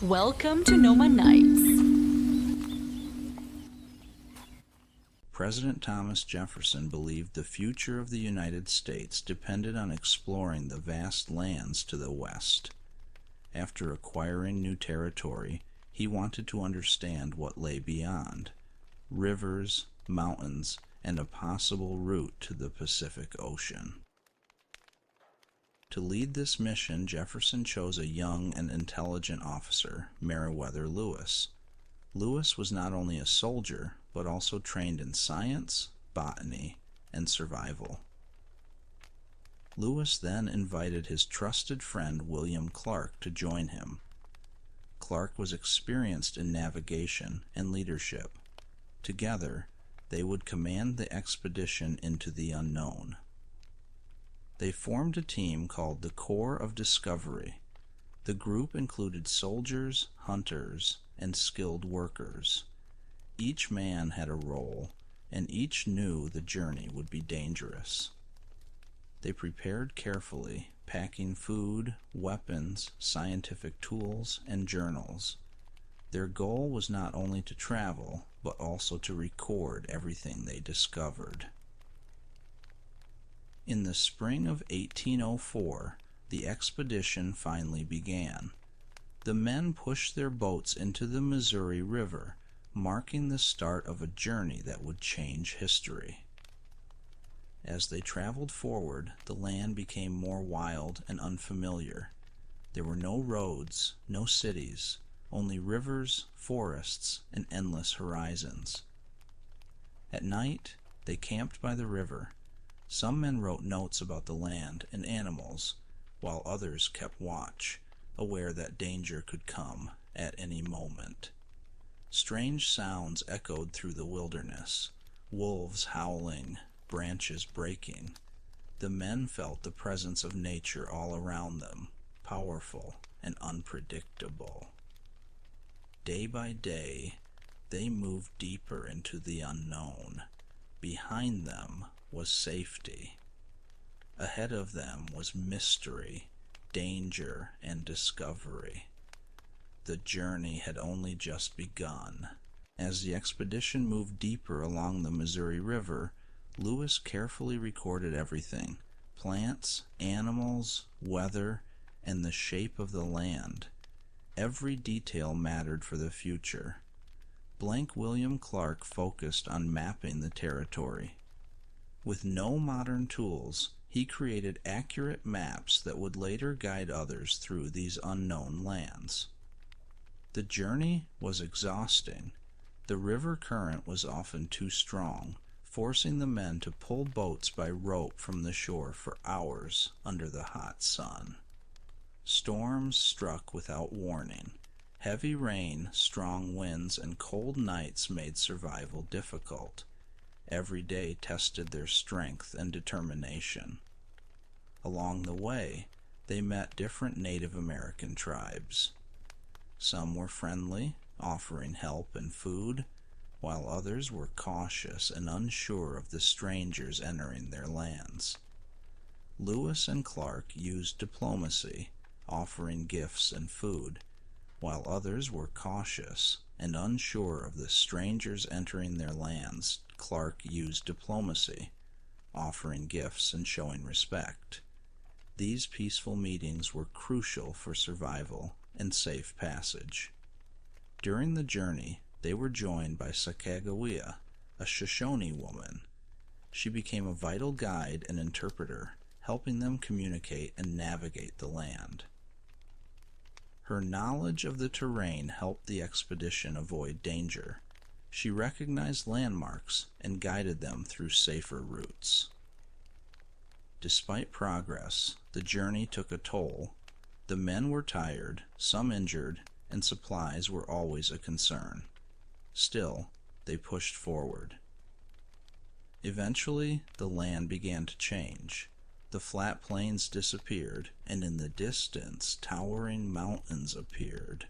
Welcome to Noma Nights. President Thomas Jefferson believed the future of the United States depended on exploring the vast lands to the west. After acquiring new territory, he wanted to understand what lay beyond: rivers, mountains, and a possible route to the Pacific Ocean. To lead this mission, Jefferson chose a young and intelligent officer, Meriwether Lewis. Lewis was not only a soldier, but also trained in science, botany, and survival. Lewis then invited his trusted friend William Clark to join him. Clark was experienced in navigation and leadership. Together, they would command the expedition into the unknown. They formed a team called the Corps of Discovery. The group included soldiers, hunters, and skilled workers. Each man had a role, and each knew the journey would be dangerous. They prepared carefully, packing food, weapons, scientific tools, and journals. Their goal was not only to travel, but also to record everything they discovered. In the spring of 1804, the expedition finally began. The men pushed their boats into the Missouri River, marking the start of a journey that would change history. As they traveled forward, the land became more wild and unfamiliar. There were no roads, no cities, only rivers, forests, and endless horizons. At night, they camped by the river. Some men wrote notes about the land and animals, while others kept watch, aware that danger could come at any moment. Strange sounds echoed through the wilderness: wolves howling, branches breaking. The men felt the presence of nature all around them, powerful and unpredictable. Day by day, they moved deeper into the unknown. Behind them was safety. Ahead of them was mystery, danger, and discovery. The journey had only just begun. As the expedition moved deeper along the Missouri River, Lewis carefully recorded everything: plants, animals, weather, and the shape of the land. Every detail mattered for the future. William Clark focused on mapping the territory. With no modern tools, he created accurate maps that would later guide others through these unknown lands. The journey was exhausting. The river current was often too strong, forcing the men to pull boats by rope from the shore for hours under the hot sun. Storms struck without warning. Heavy rain, strong winds, and cold nights made survival difficult. Every day tested their strength and determination. Along the way, they met different Native American tribes. Some were friendly, offering help and food, while others were cautious and unsure of the strangers entering their lands. Lewis and Clark used diplomacy, offering gifts and food, while others were cautious and unsure of the strangers entering their lands. Clark used diplomacy, offering gifts and showing respect. These peaceful meetings were crucial for survival and safe passage. During the journey, they were joined by Sacagawea, a Shoshone woman. She became a vital guide and interpreter, helping them communicate and navigate the land. Her knowledge of the terrain helped the expedition avoid danger. She recognized landmarks and guided them through safer routes. Despite progress, the journey took a toll. The men were tired, some injured, and supplies were always a concern. Still, they pushed forward. Eventually, the land began to change. The flat plains disappeared, and in the distance, towering mountains appeared.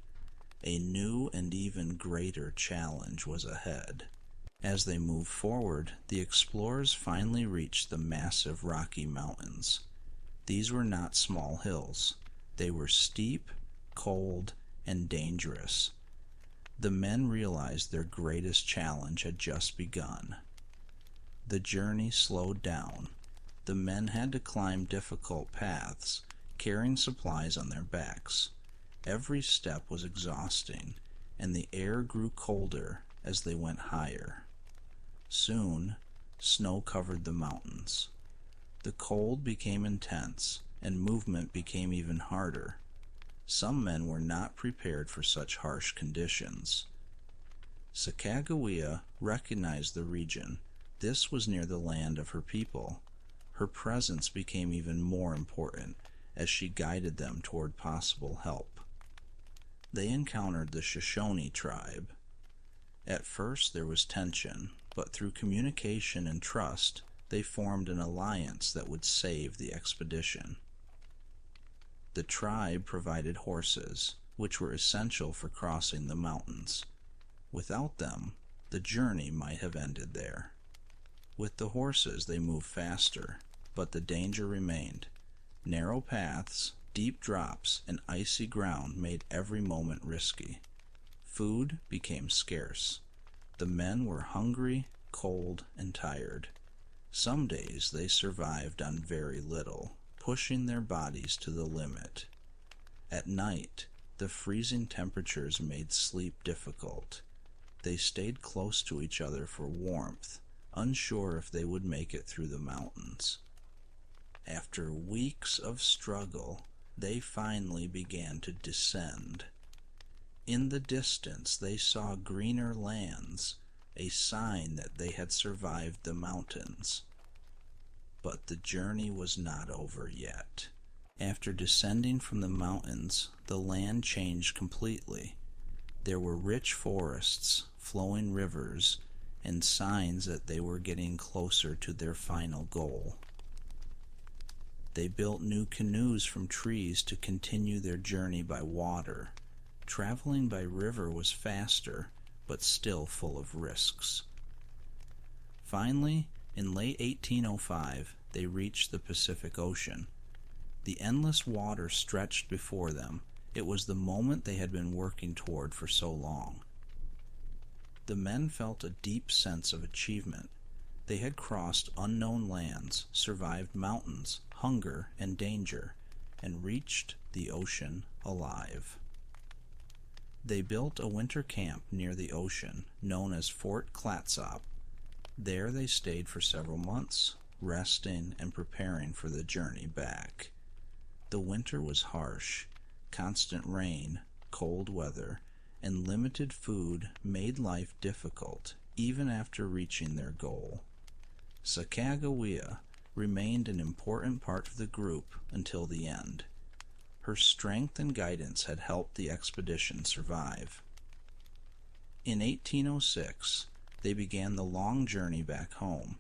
A new and even greater challenge was ahead. As they moved forward, the explorers finally reached the massive Rocky Mountains. These were not small hills. They were steep, cold, and dangerous. The men realized their greatest challenge had just begun. The journey slowed down. The men had to climb difficult paths, carrying supplies on their backs. Every step was exhausting, and the air grew colder as they went higher. Soon, snow covered the mountains. The cold became intense, and movement became even harder. Some men were not prepared for such harsh conditions. Sacagawea recognized the region. This was near the land of her people. Her presence became even more important as she guided them toward possible help. They encountered the Shoshone tribe. At first there was tension, but through communication and trust, they formed an alliance that would save the expedition. The tribe provided horses, which were essential for crossing the mountains. Without them, the journey might have ended there. With the horses they moved faster, but the danger remained. Narrow paths, deep drops, and icy ground made every moment risky. Food became scarce. The men were hungry, cold, and tired. Some days they survived on very little, pushing their bodies to the limit. At night, the freezing temperatures made sleep difficult. They stayed close to each other for warmth, unsure if they would make it through the mountains. After weeks of struggle, they finally began to descend. In the distance they saw greener lands, a sign that they had survived the mountains. But the journey was not over yet. After descending from the mountains, the land changed completely. There were rich forests, flowing rivers, and signs that they were getting closer to their final goal. They built new canoes from trees to continue their journey by water. Traveling by river was faster, but still full of risks. Finally, in late 1805, they reached the Pacific Ocean. The endless water stretched before them. It was the moment they had been working toward for so long. The men felt a deep sense of achievement. They had crossed unknown lands, survived mountains, hunger, and danger, and reached the ocean alive. They built a winter camp near the ocean, known as Fort Clatsop. There they stayed for several months, resting and preparing for the journey back. The winter was harsh. Constant rain, cold weather, and limited food made life difficult even after reaching their goal. Sacagawea remained an important part of the group until the end. Her strength and guidance had helped the expedition survive. In 1806, they began the long journey back home.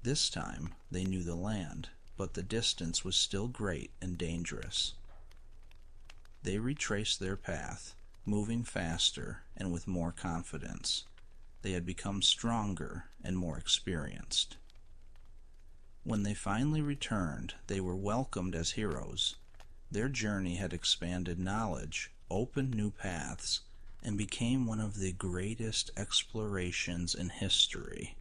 This time, they knew the land, but the distance was still great and dangerous. They retraced their path, moving faster and with more confidence. They had become stronger and more experienced. When they finally returned, they were welcomed as heroes. Their journey had expanded knowledge, opened new paths, and became one of the greatest explorations in history.